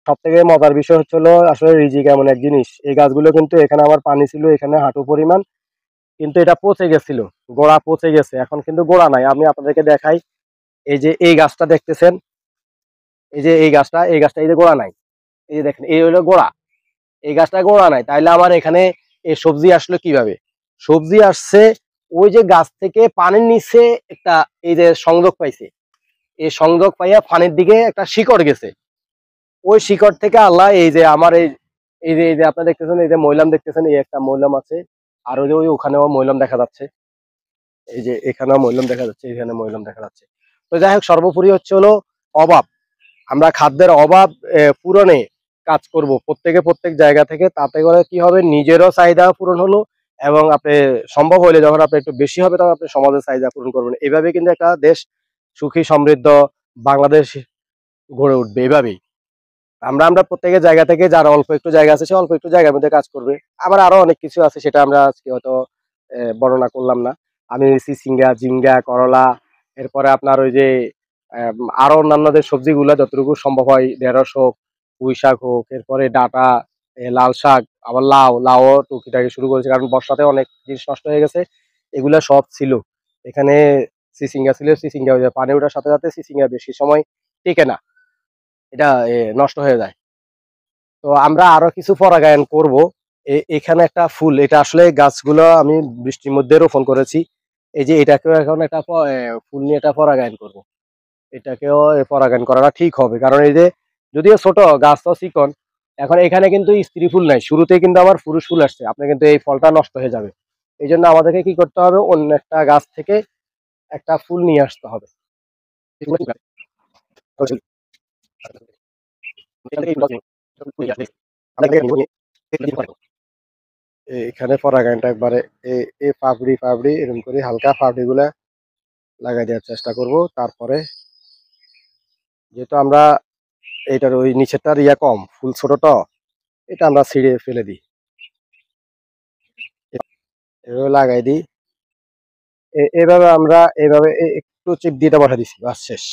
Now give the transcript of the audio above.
সব থেকে মজার বিষয় হলো আসলে রিজিক এমন এক জিনিস, এই গাছগুলো কিন্তু এখানে আমার পানি ছিল এখানে হাঁটু পরিমাণ, কিন্তু এটা পচে গেছিল, গোড়া পচে গেছে, এখন কিন্তু গোড়া নাই। আমি আপনাদেরকে দেখাই, এই যে এই গাছটা দেখতেছেন, এই যে এই গাছটা এই যে গোড়া নাই, এই যে দেখেন এই হলো গোড়া, এই গাছটা গোড়া নাই, তাইলে আমার এখানে এই সবজি আসলো কিভাবে? সবজি আসছে ওই যে গাছ থেকে পানির নিচে একটা এই যে সংযোগ পাইছে, এই সংযোগ পাইয়া পানির দিকে একটা শিকড় গেছে, ওই শিকড় থেকে আল্লাহ এই যে আমার এই যে আপনারা দেখতেছেন, এই যে মইলাম দেখতেছেন, এই একটা মইলাম আছে, আর ওই যে ওই ওখানেও মইলাম দেখা যাচ্ছে, এই যে এখানেও মইলাম দেখা যাচ্ছে, এখানে মইলাম দেখা যাচ্ছে। তো যাই হোক, সর্বোপরি হচ্ছে হলো অভাব, আমরা খাদ্যের অভাব পূরণে কাজ করব প্রত্যেকে প্রত্যেক জায়গা থেকে, তাতে করে কি হবে, নিজেরও চাহিদা পূরণ হলো, এবং আপনি সম্ভব হইলে যখন আপনি একটু বেশি হবে তখন আপনি সমাজের চাহিদা পূরণ করবেন। এইভাবে কিন্তু একটা দেশ সুখী সমৃদ্ধ বাংলাদেশ গড়ে উঠবে এভাবেই। আমরা প্রত্যেকের জায়গা থেকে, যার অল্প একটু জায়গা আছে সে অল্প একটু জায়গার মধ্যে কাজ করবে। আবার আরো অনেক কিছু আছে, সেটা আমরা আজকে হয়তো বর্ণনা করলাম না। আমি সিঙ্গা, জিঙ্গা, করলা, এরপরে আপনার ওই যে আরো অন্যান্য যে সবজিগুলো যতটুকু সম্ভব হয়, ঢেঁড়স হোক, পুঁই শাক হোক, এরপরে ডাঁটা, লাল শাক, আবার লাউ টুকিটাকি শুরু করেছে, কারণ বর্ষাতে অনেক জিনিস নষ্ট হয়ে গেছে, এগুলা সব ছিল এখানে। সিসিঙ্গা ছিল, সিসিঙ্গা ওই যে পানি ওঠার সাথে সাথে সিসিঙ্গা বেশি সময় টিকে না, এটা নষ্ট হয়ে যায়। তো আমরা আরো কিছু পরাগায়ন করব। এখানে একটা ফুল, এটা আসলে গাছগুলো আমি বৃষ্টির মধ্যে রোপণ করেছি, এই যে এটাকেও এখন একটা ফুল নিয়ে এটা পরাগায়ন করব। এটাকেও পরাগায়ন করাটা ঠিক হবে, কারণ এই যে যদিও ছোট গাছ তো চিকন, এখন এখানে কিন্তু স্ত্রী ফুল নাই, শুরুতেই কিন্তু আবার পুরুষ ফুল আসছে, আপনি কিন্তু এই ফলটা নষ্ট হয়ে যাবে। এই জন্য আমাদেরকে কি করতে হবে, অন্য একটা গাছ থেকে একটা ফুল নিয়ে আসতে হবে। এখানে পরাগায়নটা একবারে এই পাপড়ি পাপড়ি এরকম করে হালকা পাপড়ি গুলা লাগাই দেওয়ার চেষ্টা করব। তারপরে যেহেতু আমরা এটার ওই নিচেরটার কম, ফুল ছোট তো, এটা আমরা ছিঁড়ে ফেলে দিই, এভাবে লাগাই দিই। এভাবে আমরা একটু চিপ দিয়ে বসা দিছি, বাস শেষ।